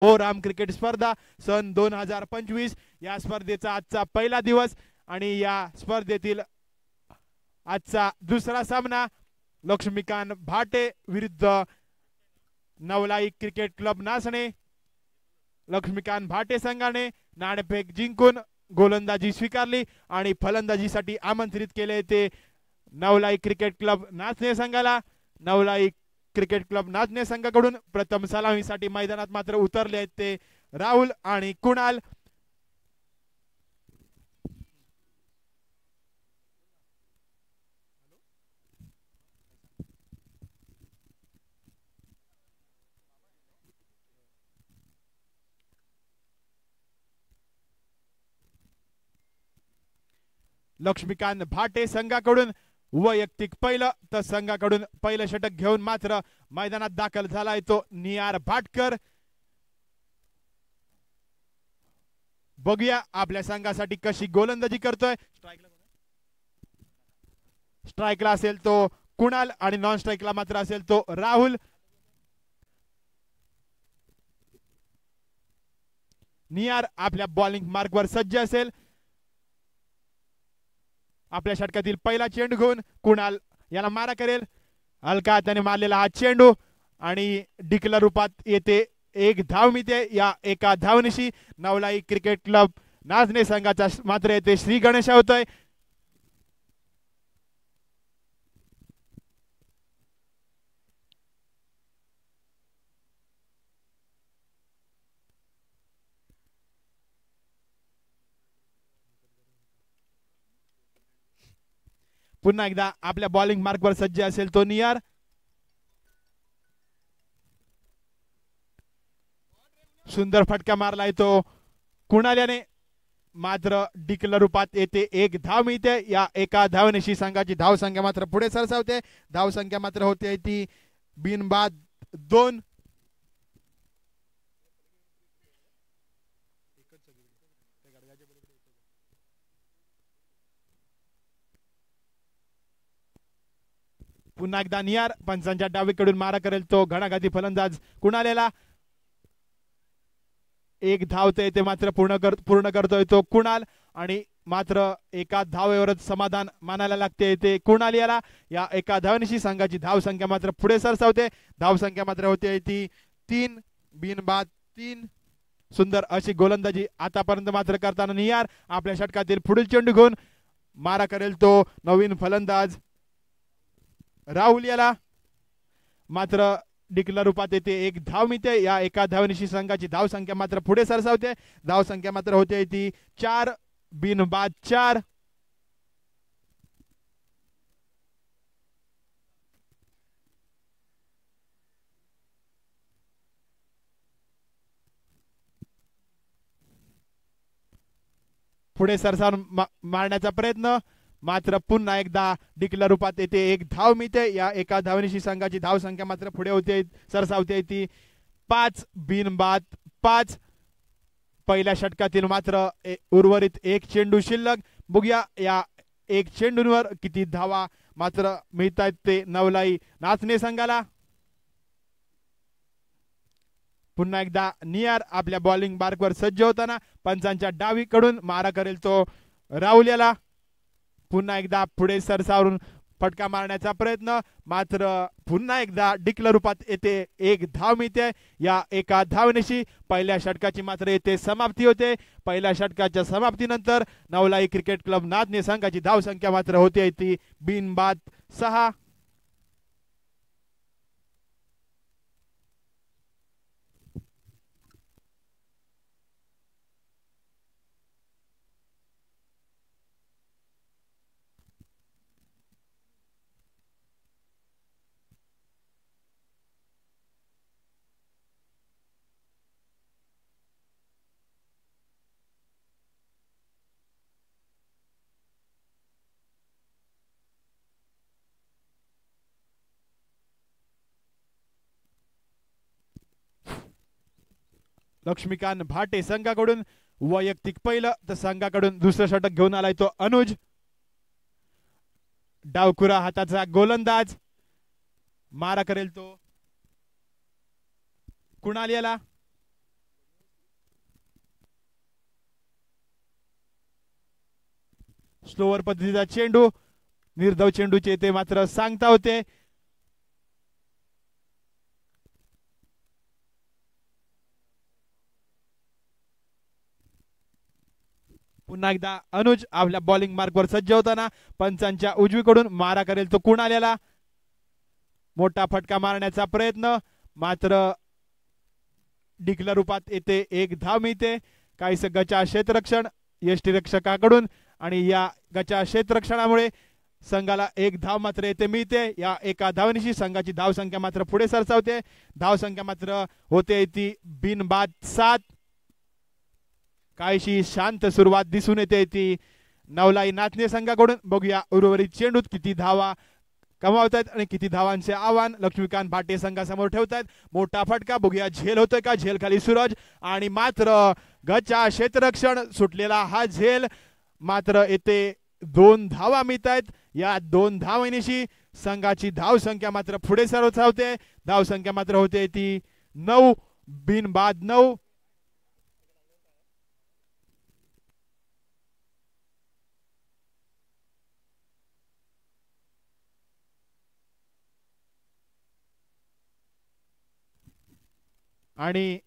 Oram cricket स्पर्धा सन 2025 या स्पर्धेचा आजचा पहिला दिवस आणि या स्पर्धेतील आजचा दुसरा सामना लक्ष्मीकांत भाटे विरुद्ध नवलाई क्रिकेट क्लब नासणे। लक्ष्मीकांत भाटे संघाने नाणेफेक जिंकून गोलंदाजी स्वीकारली आणि फलंदाजीसाठी आमंत्रित केले ते नवलाई क्रिकेट क्लब नाचणे संघाला। नवलाई क्रिकेट क्लब नाचणे संघाकडून प्रथम सलामीसाठी मैदानात मात्र उतरले आहेत ते राहुल आणि कुणाल। लक्ष्मीकांत भाटे संघाकडून वैयक्तिक पहिलं तर संघाकडून पहिलं षटक घेऊन मात्र मैदानात दाखल झालाय तो नियार भाटकर। बघूया आपल्या संघासाठी कशी गोलंदाजी करतोय। स्ट्राइकला असेल तो कुणाल आणि नॉन स्ट्राइकला मात्र असेल तो राहुल। नियार आपल्या बॉलिंग मार्कवर सज्ज असेल। आपल्या षटकातील पहिला चेंडू घेऊन कुणाल याला मारा करेल। हलका हाताने मारलेला हा चेंडू आणि डिक्लर रूपात येते एक धाव मिळते या एका धावनिशी नवलाई क्रिकेट क्लब नाचणे संघाचा मात्र येते श्री गणेश होतोय। पुन्हा एकदा आपल्या बॉलिंग मार्कवर सज्ज असेल तो नियार। सुंदर फटका मारलाय तो कुणाल याने मात्र डिक्लर रूपात येते एक धाव मिळते या एका धावनेशी संघाची धाव संख्या मात्र पुढे सरसावते। धाव संख्या मात्र होते ती बिनबाद 2। पुन्हा एकदा नियार पंचांच्या डावीकडून मारा करेल तो घणाघाती फलंदाज कुणालेला। एक धाव ते येते मात्र पूर्ण करतोय तो कुणाल आणि मात्र एका धावेवरच समाधान मानायला लागते ते कुणाल याला। या एका धावनिशी संघाची धाव संख्या मात्र पुढे सरसावते। धाव संख्या मात्र होते ती 3 बिनबाद 3। सुंदर अशी गोलंदाजी आतापर्यंत मात्र करताना नियार आपल्या षटकातील पुढील चेंडू घेऊन मारा करेल तो नवीन फलंदाज राहुल याला। मात्र डिक्लर रूपात येते एक धाव मिळते या एका धावनिशी संघाची धाव संख्या मात्र पुढे सरसावते। धाव संख्या मात्र होते ती 4 बिनबाद 4। पुढे सरसावून मारण्याचा प्रयत्न मात्र पुन्हा एकदा डिक्लर रूपात येते एक धाव मिळते या एका धावनिशी संघाची धाव संख्या मात्र पुढे होते सरसावते ती 5 बिनबाद 5। पहिल्या षटकातील मात्र उर्वरित एक चेंडू शिल्लक। बघूया या एक चेंडूंवर किती धावा मात्र मिळतात ते नवलाई नाचणे संघाला। पुन्हा एकदा नियार आपल्या बॉलिंग मार्कवर सज्ज होताना पंचांच्या डावीकडून मारा करेल तो राहुल याला। पुन्हा एकदा पुढे सरसावून फटका मारण्याचा प्रयत्न मात्र पुन्हा एकदा डिक्लर रूपात येते एक धाव मिळते या एका धावनेशी पहिल्या षटकाची मात्र येते समाप्ती होते। पहिल्या षटकाच्या समाप्तीनंतर नवलाई क्रिकेट क्लब नाचणे संघाची धाव संख्या मात्र होते ती बिनबाद 6। लक्ष्मीकांत भाटे संघाकडून वैयक्तिक पहिलं तर संघाकडून दुसरं षटक घेऊन आलाय तो अनुज। डावखुरा हाताचा गोलंदाज मारा करेल तो कुणाल याला। स्लोवर पद्धतीचा चेंडू, निर्धाव चेंडूचे ते मात्र सांगता होते. पुन्हा एकदा अनुज आपल्या बॉलिंग मार्कवर सज्ज होताना पंचांच्या उजवीकडून मारा करेल तो कुणाल याला. मोठा फटका मारण्याचा प्रयत्न, मात्र डिक्लर रूपात येते. एक धाव मिळते. काहीस गचा क्षेत्ररक्षण यष्टीरक्षकाकडून आणि या गचा क्षेत्ररक्षणामुळे संघाला एक धाव मात्र येथे मिळते. या एका धावनिशी संघाची धाव संख्या मात्र पुढे सरसावते. धाव संख्या मात्र होते ती बिनबाद 7. काहीशी शांत सुरुवात दिसून येते ती नवलाई नाचणे संघाकडून. बघूया उर्वरित चेंडूत किती धावा कमावतात आणि किती धावांचे आव्हान लक्ष्मीकांत भाटे संघासमोर ठेवतात. मोठा फटका, बघूया झेल होतोय का. झेल खाली सूरज आणि मात्र गचा क्षेत्ररक्षण सुटलेला हा झेल, मात्र येथे 2 धावा मिळत आहेत. या 2 धावांनिशी संघाची धाव संख्या मात्र पुढे सरसावते. धाव संख्या मात्र होते ती 9 बिनबाद 9. आणि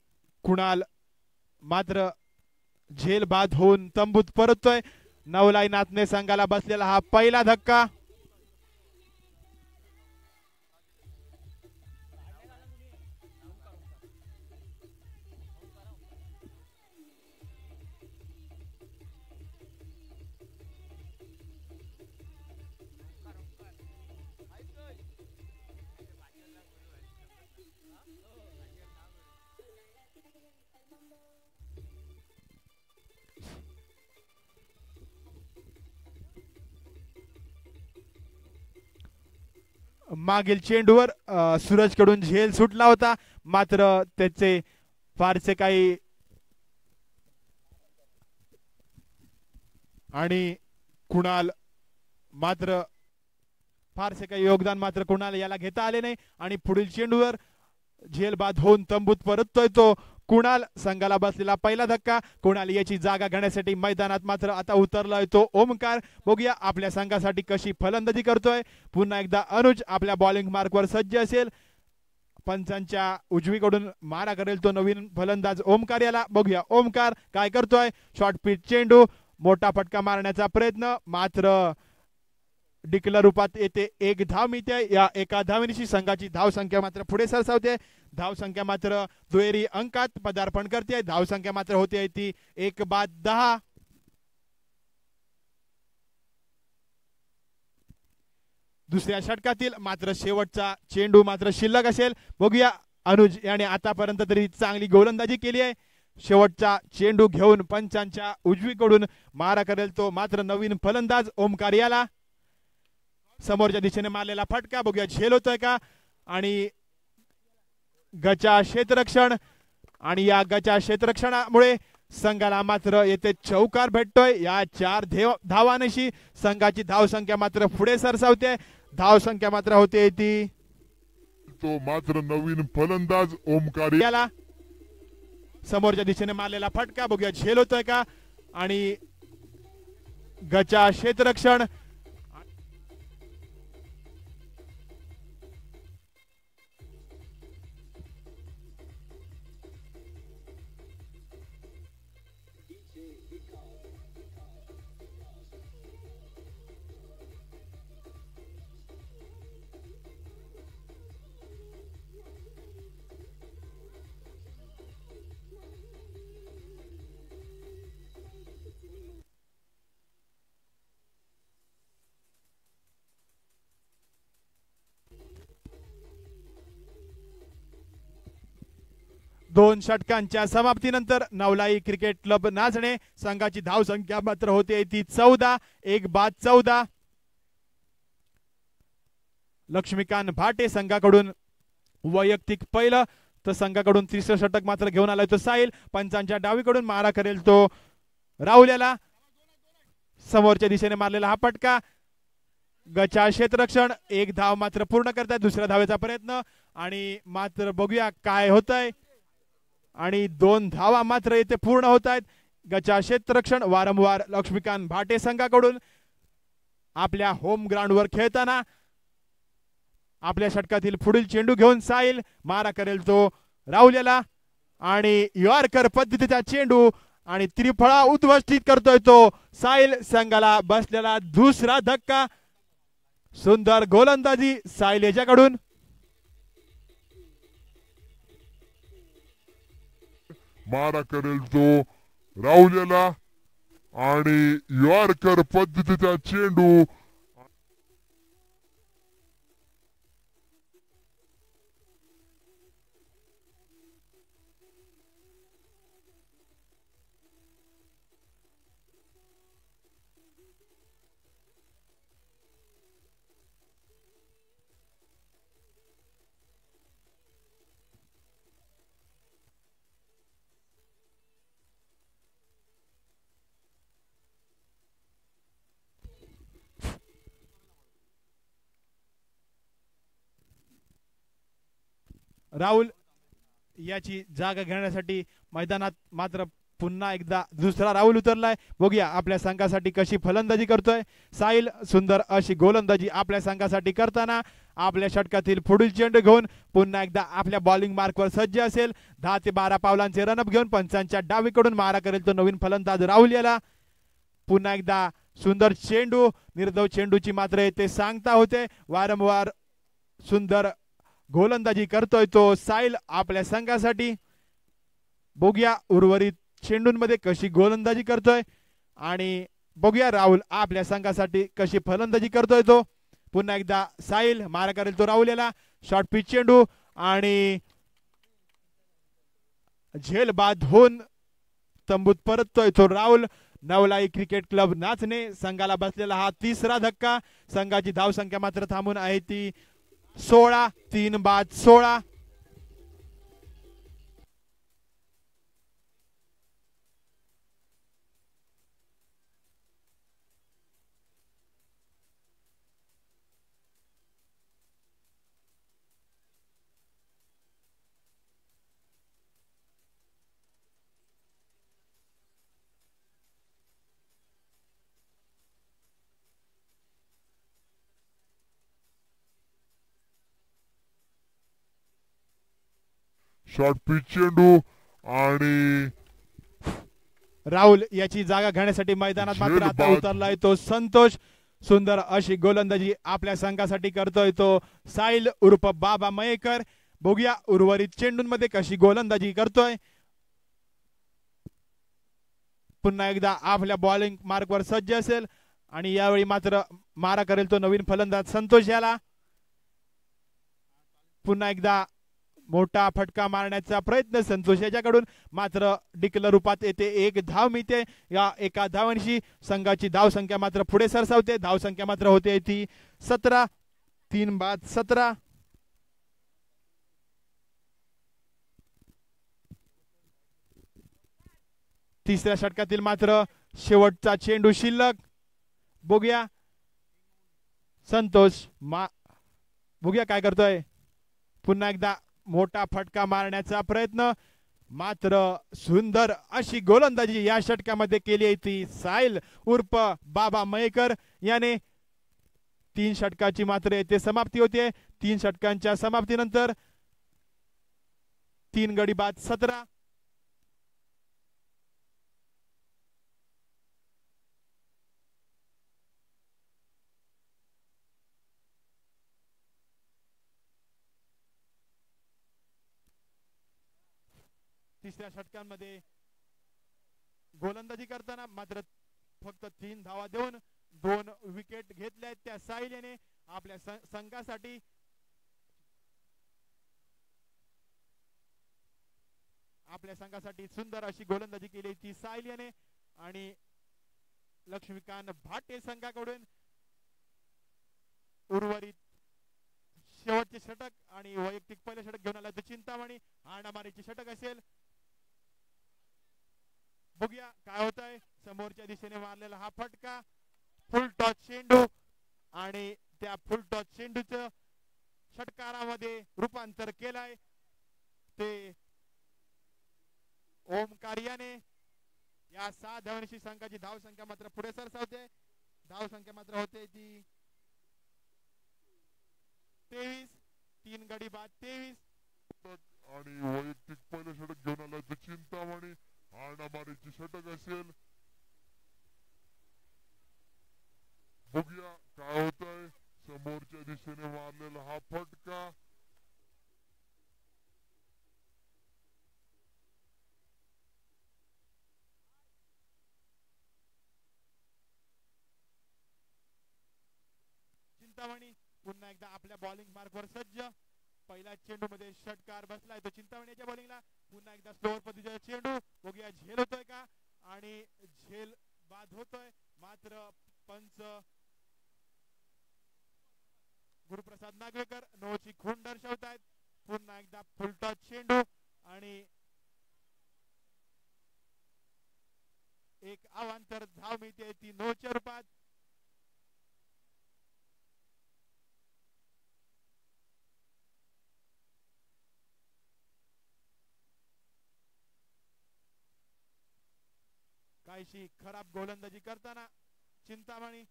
कुणाल मात्र झेल बाद होऊन तंबूत परततोय. नवलाई नाचणे संघाला बसलेला हा पहिला धक्का. मागील चेंडूवर सूरज कडून झेल सुटला होता, मात्र त्याचे फारसे काही आणि कुणाल मात्र फारसे काही योगदान मात्र कुणाल याला घेता आले नाही. आणि पुढील चेंडूवर झेल बाद होऊन तंबूत परततोय तो कुणाल. संघाला बसलेला पहिला धक्का. कुणाल याची जागा घेण्यासाठी मैदानात मात्र आता उतरलाय तो ओमकार. बघूया आपल्या संघासाठी कशी फलंदाजी करतोय. पुन्हा एकदा अनुज आपल्या बॉलिंग मार्कवर सज्ज असेल. पंचांच्या उजवीकडून मारा करेल तो नवीन फलंदाज ओमकार याला. बघूया ओमकार काय करतोय. शॉर्ट पिच चेंडू, मोठा फटका मारण्याचा प्रयत्न, मात्र डिक्लर रूपात येते. एक धाव मिळते. या एका धावेनिशी संघाची धाव संख्या मात्र पुढे सरसावते. धाव संख्या मात्र दुहेरी अंकात पदार्पण करते. धाव संख्या मात्र होते ती 1/10. दुसऱ्या षटकातील मात्र शेवटचा चेंडू मात्र शिल्लक असेल. बघूया अनुज याने आतापर्यंत तरी चांगली गोलंदाजी केली आहे. शेवटचा चेंडू घेऊन पंचांच्या उजवीकडून मारा करेल तो मात्र नवीन फलंदाज ओमकार याला. समोरच्या दिशेने मारलेला फटका, बघूया झेल होतोय का. आणि गचा क्षेत्ररक्षण, आणि या गचा क्षेत्ररक्षणामुळे संघाला मात्र येथे चौकार भेटतोय. या 4 धावांशी संघाची धाव संख्या मात्र पुढे सरसावते. धाव संख्या मात्र होते ती तो मात्र नवीन फलंदाज ओमकार याला. समोरच्या दिशेने मारलेला फटका, बघूया झेल होतोय का. आणि गचा क्षेत्ररक्षण, दोन षटकांच्या समाप्तीनंतर नवलाई क्रिकेट क्लब नाचणे संघाची धाव संख्या मात्र होते ती 14. 1/14. लक्ष्मीकांत भाटे संघाकडून वैयक्तिक पहिलं, तर संघाकडून तिसरं षटक मात्र घेऊन आलाय तो साहिल. पंचांच्या डावीकडून मारा करेल तो राहुल याला. समोरच्या दिशेने मारलेला हा फटका, गचा क्षेत्ररक्षण. 1 धाव मात्र पूर्ण करताय. दुसऱ्या धावेचा प्रयत्न आणि मात्र बघूया काय होतंय. आणि 2 धावा मात्र येथे पूर्ण होत आहेत. गचा क्षेत्ररक्षण वारंवार लक्ष्मीकांत भाटे संघाकडून. आपल्या होम ग्राउंडवर खेळताना आपल्या षटकातील पुढील चेंडू घेऊन साहिल मारा करेल तो राहुल याला आणि यॉर्कर पद्धतीचा चेंडू आणि त्रिफळा उद्ध्वस्तित करतोय तो साहिल संघाला बसलेला दुसरा धक्का. सुंदर गोलंदाजी साहिल याच्याकडून. मारा करेल तो राहुल याला आणि यॉर्कर पद्धतीचा चेंडू राहुल याची जागा घेण्यासाठी मैदानात मात्र पुन्हा एकदा दुसरा राहुल उतरलाय. बघूया आपल्या संघासाठी कशी फलंदाजी करतोय साहिल. सुंदर अशी गोलंदाजी आपल्या संघासाठी करताना आपल्या षटकातील पुढील चेंडू घेऊन पुन्हा एकदा आपल्या बॉलिंग मार्कवर सज्ज असेल. 10 ते 12 पावलांचे रनअप घेऊन पंचांच्या डावीकडून मारा करेल तो नवीन फलंदाज राहुल याला. पुन्हा एकदा सुंदर चेंडू, निर्धाव चेंडूची मात्र येथे सांगता होते. वारंवार सुंदर गोलंदाजी करतोय तो साहिल आपल्या संघासाठी. बघूया उर्वरित चेंडूंमध्ये कशी गोलंदाजी करतोय आणि बघूया राहुल आपल्या संघासाठी कशी फलंदाजी करतोय तो. पुन्हा एकदा साहिल मारा करेल तो राहुल याला. शॉर्ट पिच चेंडू आणि झेल बाद होऊन तंबूत परततोय तो राहुल. नवलाई क्रिकेट क्लब नाचणे संघाला बसलेला हा तिसरा धक्का. संघाची धावसंख्या मात्र थांबून आहे ती 16. 3 बाद 16. शॉर्ट पिच चेंडू आणि राहुल याची जागा घेण्यासाठी मैदानात मात्र आता उतरलाय तो संतोष. सुंदर अशी गोलंदाजी आपल्या संघासाठी करतोय तो साहिल उर्फ बाबा मयेकर. बघूया उर्वरित चेंडूंमध्ये कशी गोलंदाजी करतोय. पुन्हा एकदा आपल्या बॉलिंग मार्कवर सज्ज असेल आणि यावेळी मात्र मारा करेल तो नवीन फलंदाज संतोष याला. पुन्हा एकदा मोठा फटका मारण्याचा प्रयत्न संतोष याच्याकडून, मात्र डिक्लेअर रूपात येते एक धाव मिळते. या एका धावांशी संघाची धावसंख्या मात्र पुढे सरसावते. धावसंख्या मात्र होते ती 17. 3 बाद 17. तिसऱ्या षटकातील मात्र शेवटचा चेंडू शिल्लक. बघूया संतोष बघूया काय करतोय. पुन्हा एकदा मोठा फटका मारण्याचा प्रयत्न, मात्र सुंदर अशी गोलंदाजी या षटकामध्ये केली आहे ती साहिल उर्फ बाबा मयेकर याने. 3 षटकाची मात्र येथे समाप्ती होते. 3 षटकांच्या समाप्तीनंतर 3 गडी बाद 17. तिसऱ्या षटकांमध्ये गोलंदाजी करताना मात्र फक्त 3 धावा देऊन 2 विकेट घेतल्या त्या साहिल याने आपल्या संघासाठी. आपल्या संघासाठी सुंदर अशी गोलंदाजी केली ती साहिल याने. आणि लक्ष्मीकांत भाटे संघाकडून उर्वरित शेवटचे षटक आणि वैयक्तिक पहिले षटक घेऊन आला तर चिंतामणी हाणामारीचे षटक असेल. बघूया काय होत आहे. समोरच्या दिशेने मारलेला हा फटका, फुल टॉस चेंडू आणि त्या फुल टॉस चेंडूचं षटकारामध्ये रूपांतर केलंय ते ओमकार याने. या 6 धावांशी संघाची धावसंख्या मात्र पुढे सरसावते. धाव संख्या मात्र होते ती 23. 3 गडी बाद 23. आणि वैयक्तिक पहिलं षटक घेऊन आला तर चिंतामणी हाणामारीची षटक असेल. बघूया काय होत आहे. समोरच्या दिशेने मारलेला हा फटका चिंतामणी पुन्हा एकदा आपल्या बॉलिंग मार्कवर सज्ज. पहिल्या चेंडू मध्ये षटकार बसलाय तो चिंतामणीच्या बॉलिंगला. पुन्हा एकदा स्लोअर पद्धतीचा चेंडू. बघूया झेल होतोय का आणि झेल बाद होतोय. मात्र पंच गुरुप्रसाद नागवेकर नोची खून दर्शवतायत. पुन्हा एकदा फुलटॉस चेंडू आणि एक अवांतर धाव मिळते ती नोच्या रूपात. काहीशी खराब गोलंदाजी करताना चिंतामणी.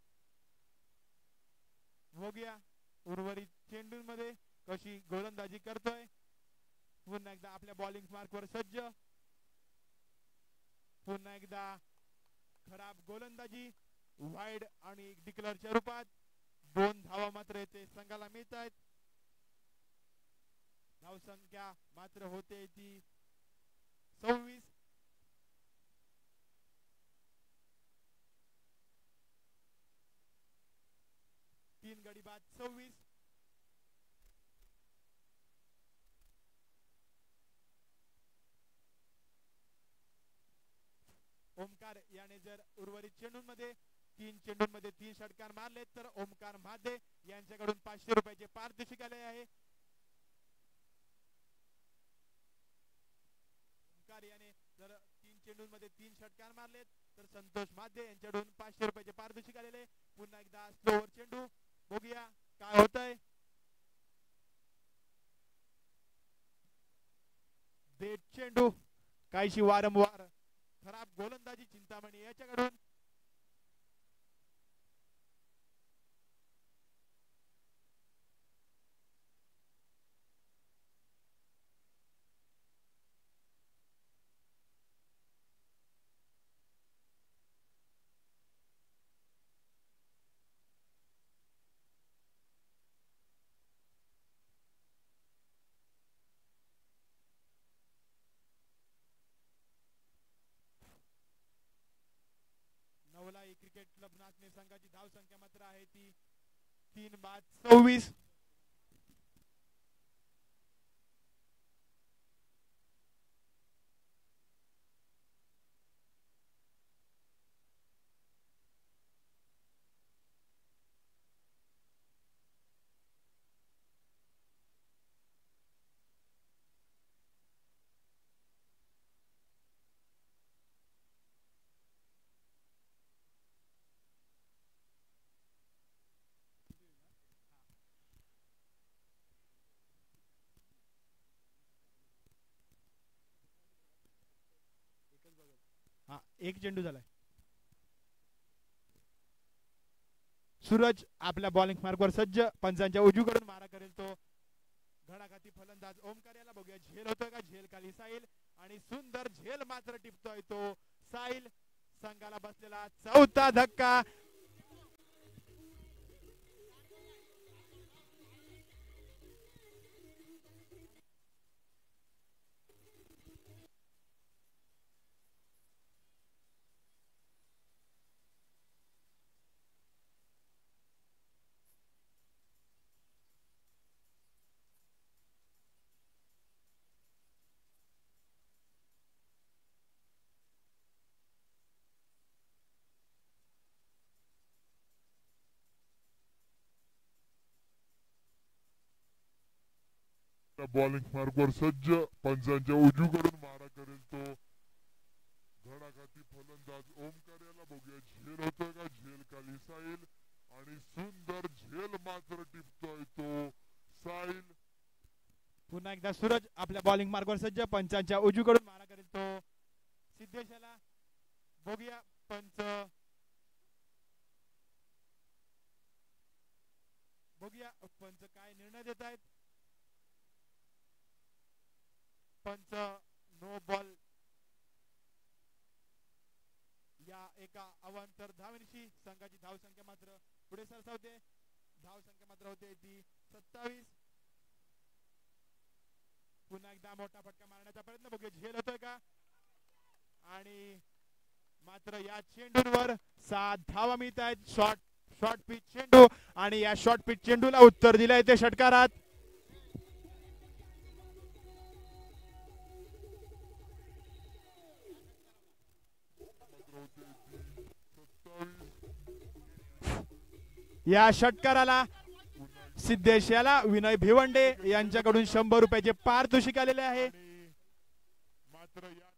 बघूया उर्वरित चेंडूंमध्ये कशी गोलंदाजी करतोय. पुन्हा एकदा आपल्या बॉलिंग मार्कवर सज्ज. पुन्हा एकदा खराब गोलंदाजी वाईड आणि डिक्लरच्या रूपात. 2 धावा मात्र येथे संघाला मिळत आहेत. धाव संख्या मात्र होते ती 26. 3 गडी बाद 26. ओमकार याने जर उर्वरित चेंडूंमध्ये 3 चेंडूंमध्ये 3 षटकार मारले तर ओमकार म्हादे यांच्याकडून 500 रुपयाचे पारितोषिक आले आहे. ओमकार याने जर 3 चेंडूंमध्ये 3 षटकार मारलेत तर संतोष म्हादे यांच्याकडून 500 रुपयाचे पारितोषिक आलेले. पुन्हा एकदा स्लोअर चेंडू. बघूया काय होतंय. डेट चेंडू. काहीशी वारंवार खराब गोलंदाजी चिंतामणी याच्याकडून. क्रिकेट क्लब नाचणे संघाची धाव संख्या मात्र आहे ती 3 बाद 26. एक चेंडू झालाय. सूरज आपल्या बॉलिंग मार्कवर सज्ज. पंचांच्या उजवीकडून मारा करेल तो घडाघाती फलंदाज ओमकार याला. बघूया झेल होतोय का. झेल खाली साहिल आणि सुंदर झेल मात्र टिपतोय तो साहिल. संघाला बसलेला 4था धक्का. बॉलिंग मार्कवर सज्ज. पंचांच्या उजवीकडून मारा करेल तो घडाघाती फलंदाज ओमकार याला. बघूया झेल होतोय का. झेल खाली साहिल आणि सुंदर झेल मात्र टिपतोय तो साहिल. पुन्हा एकदा सूरज आपल्या बॉलिंग मार्कवर सज्ज. पंचांच्या उजवीकडून मारा करेल तो सिद्धेश याला. बघूया पंच बघूया पंच काय निर्णय देत आहेत. पंच नो बॉल या एका अवांतर धावेनिशी संघाची धाव संख्या मात्र पुढे सरसावते. धाव संख्या मात्र होते ती 27. पुन्हा एकदा मोठा फटका मारण्याचा प्रयत्न, बघूया झेल होतोय का. आणि मात्र या चेंडूवर 7 धावा मिळत आहेत. शॉर्ट पिच चेंडू आणि या शॉर्ट पिच चेंडूला उत्तर दिलं येते षटकारात. या षटकाराला सिद्धेश याला विनय भिवंडे यांच्याकडून 100 रुपयाचे पारितोषिक आलेले आहे. मात्र या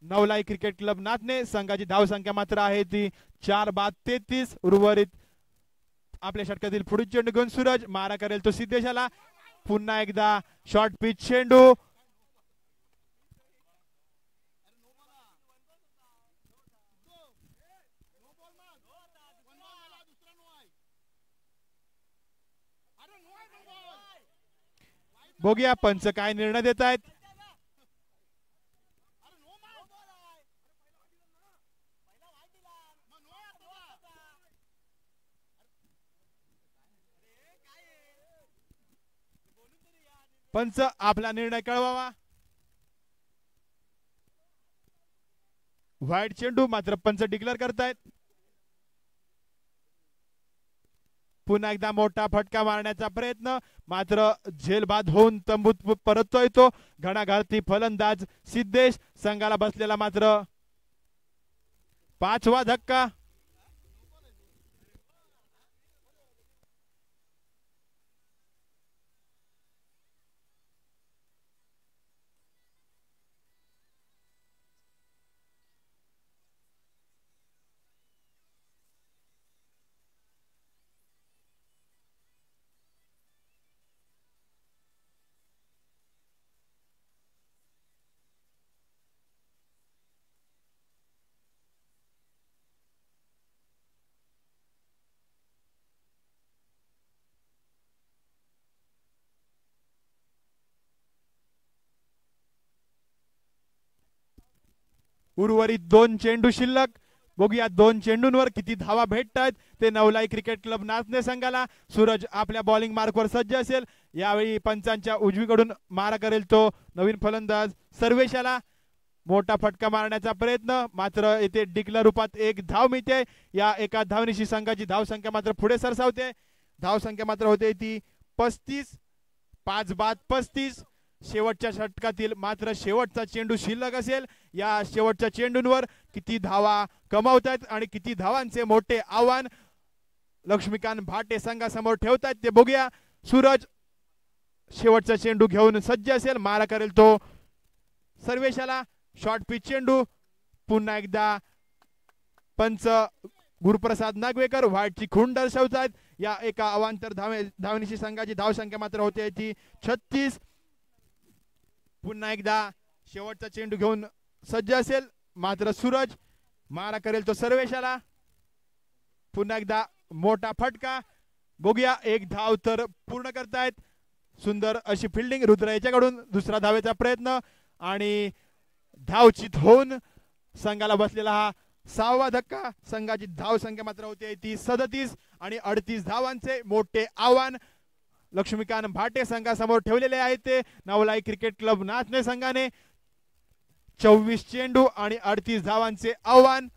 नवलाई क्रिकेट क्लब नाथने संघाची धाव संख्या मात्र आहे ती 4-33. उर्वरित आपल्या षटकातील पुढील चेंडू घेऊन सूरज मारा करेल तो सिद्धेशाला. पुन्हा एकदा शॉर्ट पिच चेंडू. बघूया पंच काय निर्णय देत आहेत. पंच आपला निर्णय कळवावा. व्हाईट चेंडू मात्र पंच डिक्लेअर करतायत. पुन्हा एकदा मोठा फटका मारण्याचा प्रयत्न, मात्र झेलबाद होऊन तंबूत परततोय तो घणाघाती फलंदाज सिद्धेश. संघाला बसलेला मात्र 5वा धक्का. उर्वरित 2 चेंडू शिल्लक. बघूया 2 चेंडूंवर किती धावा भेटतात ते नवलाई क्रिकेट क्लब नाचने संघाला. सूरज आपल्या बॉलिंग मार्कवर सज्ज असेल. यावेळी पंचांच्या उजवीकडून मारा करेल तो नवीन फलंदाज सर्वेशाला. मोठा फटका मारण्याचा प्रयत्न, मात्र येथे डिक्लेअर रूपात 1 धाव मिळते. या एका धावनिशी संघाची धाव संख्या मात्र पुढे सरसावते. धाव संख्या मात्र होते ती 35. 5 बाद 35. शेवटच्या षटकातील मात्र शेवटचा चेंडू शिल्लक असेल. या शेवटच्या चेंडूंवर किती धावा कमावतात आणि किती धावांचे मोठे आव्हान लक्ष्मीकांत भाटे संघासमोर ठेवतात ते बघूया. सूरज शेवटचा चेंडू घेऊन सज्ज असेल. मारा करेल तो सर्वेशाला. शॉर्ट पिच चेंडू. पुन्हा एकदा पंच गुरुप्रसाद नागवेकर व्हाईटची खूण दर्शवतात. या एका अवांतर धावनिशी संघाची धाव संख्या मात्र होते ती 36. पुन्हा एकदा शेवटचा चेंडू घेऊन सज्ज असेल, मात्र सूरज मारा करेल तो सर्वेशाला. पुन्हा एकदा मोठा फटका. बघूया 1 धाव तर पूर्ण करतायत. सुंदर अशी फिल्डिंग रुद्र याच्याकडून. दुसरा धावेचा प्रयत्न आणि धावचित होऊन संघाला बसलेला हा 6वा धक्का. संघाची धाव संख्या मात्र होते ती 37 आणि 38 धावांचे मोठे आव्हान लक्ष्मीकांत भाटे संघासमोर ठेवलेले आहे. ते नवलाई क्रिकेट क्लब नाचने संघाने 24 चेंडू आणि 38 धावांचे आव्हान.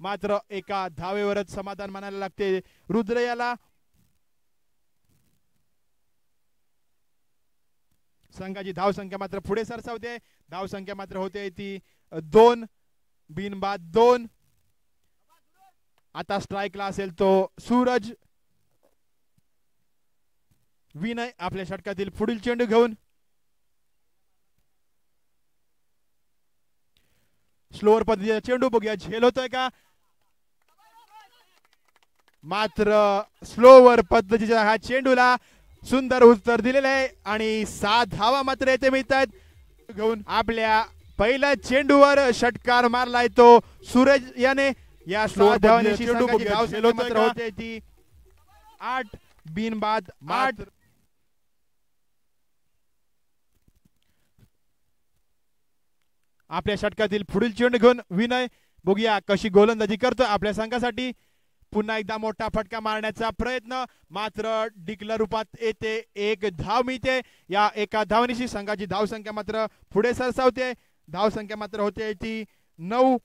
मात्र एका धावेवरच समाधान मानायला लागते रुद्र याला. संघाची धाव संख्या मात्र पुढे सरसावते. धाव संख्या मात्र होते ती 2 बिनबाद 2. आता स्ट्राइकला असेल तो सूरज. विनय आपल्या षटकातील पुढील चेंडू घेऊन स्लोअर पद्धतीचा चेंडू बघूया झेल होतोय का. मात्र स्लोअर पद्धतीच्या हा चेंडूला सुंदर उत्तर दिलेलं आहे आणि 7 धावा मात्र येथे मिळतात घेऊन. आपल्या पहिल्या चेंडूवर षटकार मारलाय तो सूरज याने. या स्लोअर धावांची चेंडू बघूया झेल होते ती 8 बिनबाद 8. आपल्या षटकातील पुढील चेंडू घेऊन विनय बघूया कशी गोलंदाजी करतो आपल्या संघासाठी. पुन्हा एकदा मोठा फटका मारण्याचा प्रयत्न मात्र डिक्लर रूपात येते. 1 धाव मिळते. या एका धावनिशी संघाची धाव संख्या मात्र पुढे सरसावते. धाव संख्या मात्र होते ती 9.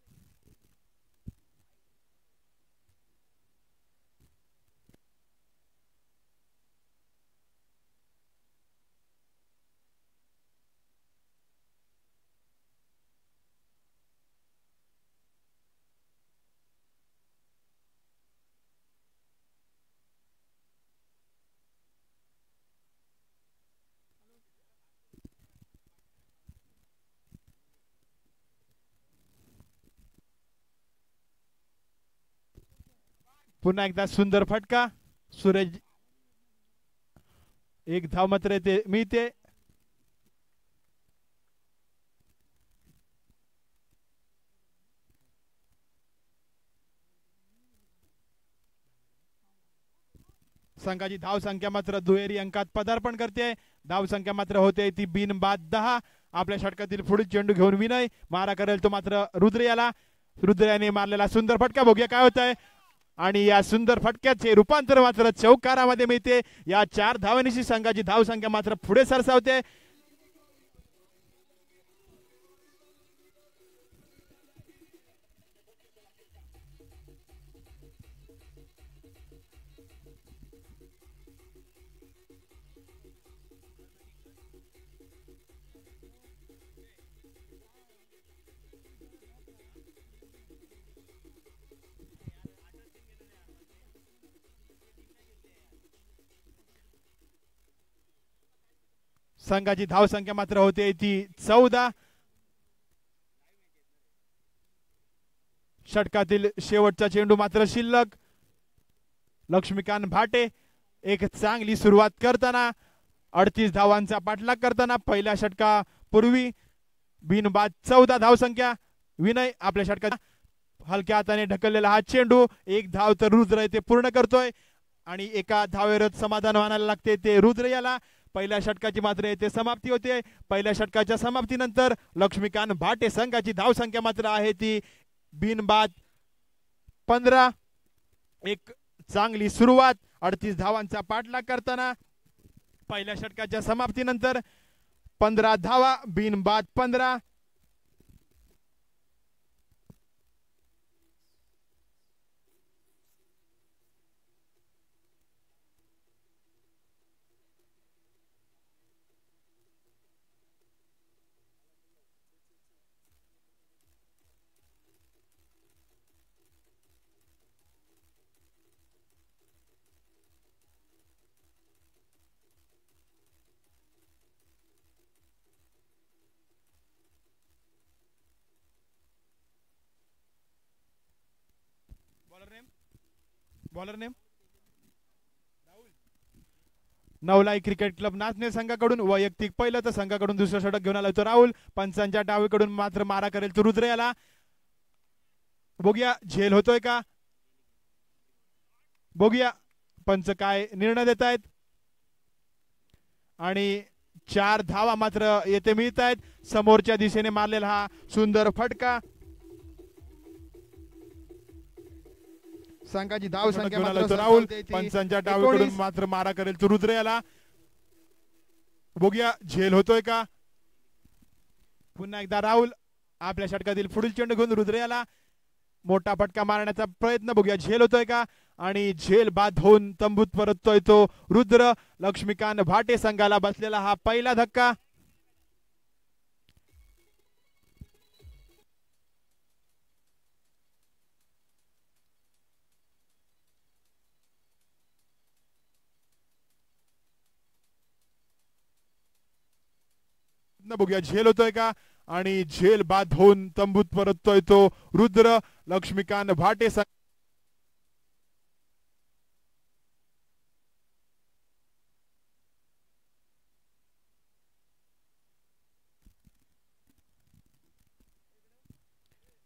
पुन्हा एकदा सुंदर फटका सूरज. 1 धाव मात्र येते मिळते. संघाची धाव संख्या मात्र दुहेरी अंकात पदार्पण करते. धाव संख्या मात्र होते ती बिनबाद 10. आपल्या षटकातील पुढील चेंडू घेऊन विनय मारा करेल तो मात्र रुद्र याला. रुद्र याने मारलेला सुंदर फटका बघूया काय होत आहे आणि या सुंदर फटक्याचे रूपांतर मात्र चौकारामध्ये मिळते. या 4 धावांची संघाची धाव संख्या मात्र पुढे सरसावते. संघाची धाव संख्या मात्र होते ती 14. षटकातील शेवटचा चेंडू मात्र शिल्लक. लक्ष्मीकांत भाटे एक चांगली सुरुवात करताना 38 धावांचा पाठलाग करताना पहिल्या षटकापूर्वी बिनबाद 14 धाव संख्या. विनय आपल्या षटकात हलक्या हाताने ढकललेला हा चेंडू 1 धाव तर रुद्र येथे पूर्ण करतोय आणि एका धावेवरच समाधान मानायला लागते ते रुद्र याला. पहिल्या षटकाची मात्र येथे समाप्ती होते. पहिल्या षटकाच्या समाप्तीनंतर लक्ष्मीकांत भाटे संघाची धाव संख्या मात्र आहे ती बिनबाद 15. एक चांगली सुरुवात 38 धावांचा पाठलाग करताना पहिल्या षटकाच्या समाप्तीनंतर 15 धावा बिनबाद 15. बॉलर नेम नवलाई क्रिकेट क्लब नाचणे संघाकडून वैयक्तिक पहिलं तर संघाकडून दुसरं षटक घेऊन आला तो राहुल. पंचांच्या डावीकडून मात्र मारा करेल तो रुद्र याला. बघूया झेल होतोय का. बघूया पंच काय निर्णय देत आहेत आणि 4 धावा मात्र येथे मिळत आहेत. समोरच्या दिशेने मारलेला हा सुंदर फटका. संघाची धाव संख्या मात्र राहुल. पंचांच्या डावीकडून मात्र मारा करेल तो रुद्र याला. बघूया झेल होतोय का. पुन्हा एकदा राहुल आपल्या षटकातील पुढील चेंडू घेऊन रुद्र याला. मोठा फटका मारण्याचा प्रयत्न, बघूया झेल होतोय का, आणि झेल बाद होऊन तंबूत परततोय तो रुद्र. लक्ष्मीकांत भाटे संघाला बसलेला हा पहिला धक्का. बघूया झेल होतोय का, आणि झेल बाद होऊन तंबूत परततोय तो रुद्र. लक्ष्मीकांत भाटे संघ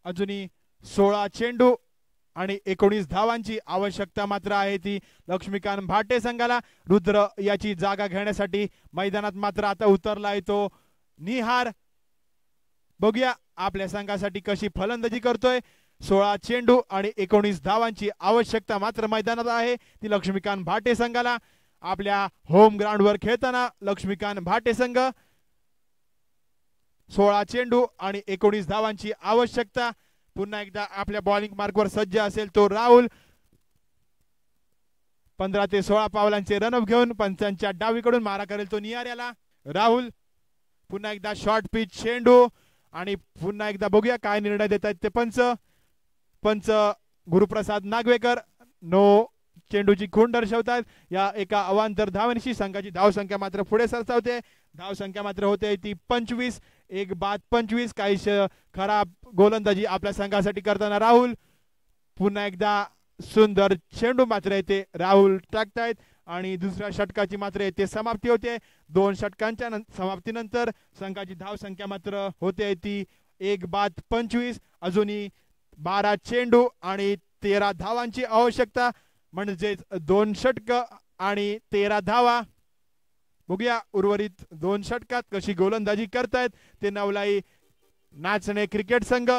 अजूनही 16 चेंडू आणि 19 धावांची आवश्यकता मात्र आहे ती लक्ष्मीकांत भाटे संघाला. रुद्र याची जागा घेण्यासाठी मैदानात मात्र आता उतरला येतो निहार. बघूया आपल्या संघासाठी कशी फलंदाजी करतोय. 16 चेंडू आणि 19 धावांची आवश्यकता मात्र मैदानात आहे ती लक्ष्मीकांत भाटे संघाला. आपल्या होम ग्राउंडवर खेळताना लक्ष्मीकांत भाटे संघ 16 चेंडू आणि 19 धावांची आवश्यकता. पुन्हा एकदा आपल्या बॉलिंग मार्कवर सज्ज असेल तो राहुल. 15 ते 16 पावलांचे रनअप घेऊन पंचांच्या डावीकडून मारा करेल तो नियाऱ्याला. राहुल पुन्हा एकदा शॉर्ट पिच चेंडू, आणि पुन्हा एकदा बघूया काय निर्णय देत आहेत ते पंच गुरुप्रसाद नागवेकर. नो चेंडूची खूण दर्शवतात. या एका अवांतर धावांशी संघाची धावसंख्या मात्र पुढे सरसावते. धावसंख्या मात्र होते ती 25. एक बाद 25. काहीश खराब गोलंदाजी आपल्या संघासाठी करताना राहुल. पुन्हा एकदा सुंदर चेंडू मात्र येते राहुल टाकतायत, आणि दुसऱ्या षटकाची मात्र येथे समाप्ती होते. 2 षटकांच्या समाप्तीनंतर संघाची धावसंख्या मात्र होते ती 1 बाद 25. अजूनही 12 चेंडू आणि 13 धावांची आवश्यकता, म्हणजेच 2 षटक आणि 13 धावा. बघूया उर्वरित 2 षटकात कशी गोलंदाजी करतायत ते नवलाई नाचणे क्रिकेट संघ.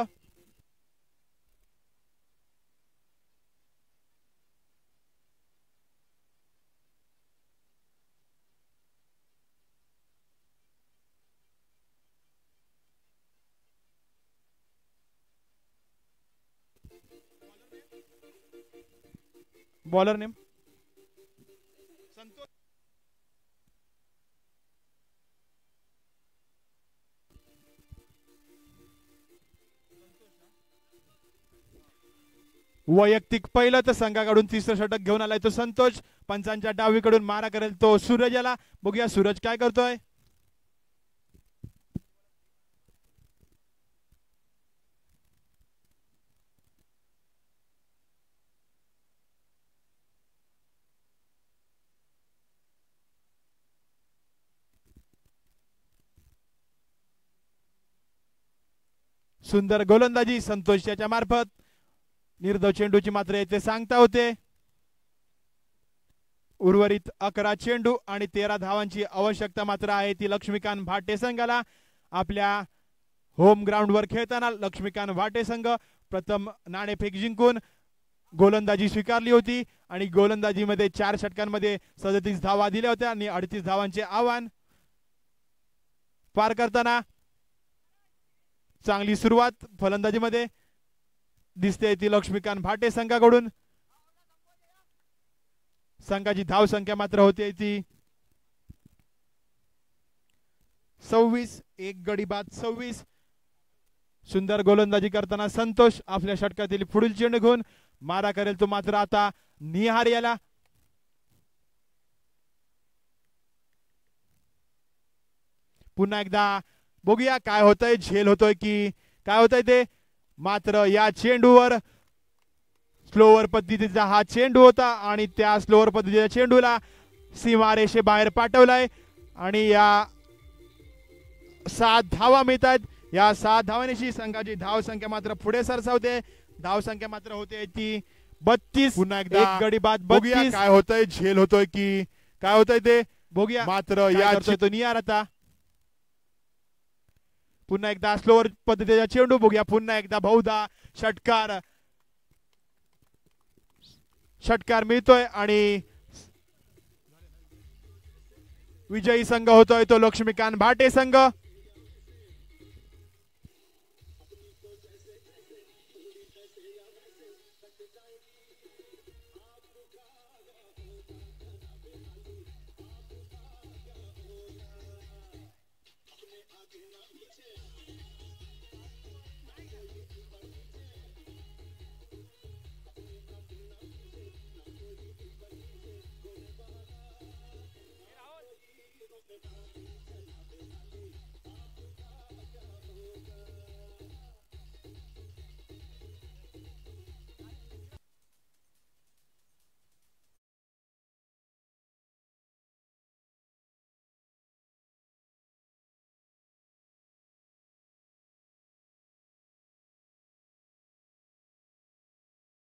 Bowler name Santosh. वैयक्तिक पहिलं तर संघाकडून तिसरं षटक घेऊन आलाय तो संतोष. पंचांच्या डावीकडून मारा करेल तो सूरज याला. बघूया सूरज काय करतोय. सुंदर गोलंदाजी संतोष याच्या मार्फत. निर्धाव चेंडूची मात्र येथे सांगता होते. उर्वरित 11 चेंडू आणि 13 धावांची आवश्यकता मात्र आहे ती लक्ष्मीकांत भाटे संघाला. आपल्या होम ग्राउंडवर खेळताना लक्ष्मीकांत भाटे संघ प्रथम नाणेफेक जिंकून गोलंदाजी स्वीकारली होती, आणि गोलंदाजीमध्ये 4 षटकांमध्ये 37 धावा दिल्या होत्या आणि 38 धावांचे आव्हान पार करताना चांगली सुरुवात फलंदाजीमध्ये दिसते ती लक्ष्मीकांत भाटे संघाकडून. संघाची धाव संख्या मात्र होते ती 26. एक गडी बाद 26. सुंदर गोलंदाजी करताना संतोष आपल्या षटकातील पुढील चेंडू घेऊन मारा करेल तो मात्र आता निहार याला. पुन्हा एकदा बघूया काय होतंय. झेल होतोय की काय होतंय ते. मात्र या चेंडूवर स्लोवर पद्धतीचा हा चेंडू होता, आणि त्या स्लोवर पद्धतीच्या चेंडूला सीमारेषे बाहेर पाठवलाय, आणि या 7 धावा मिळतात. या 7 धावांशी संघाची धाव संख्या मात्र पुढे सरसावते. धाव संख्या मात्र होते ती 32. पुन्हा एकदा एक गडी बाद 32. काय होतंय. झेल होतोय की काय होतंय ते बघूया. मात्र या तो निहार आता. पुन्हा एकदा स्लोवर पद्धतीचा चेंडू बघूया. पुन्हा एकदा बहुधा षटकार मिळतोय, आणि विजयी संघ होतोय तो लक्ष्मीकांत भाटे संघ. त्याच्या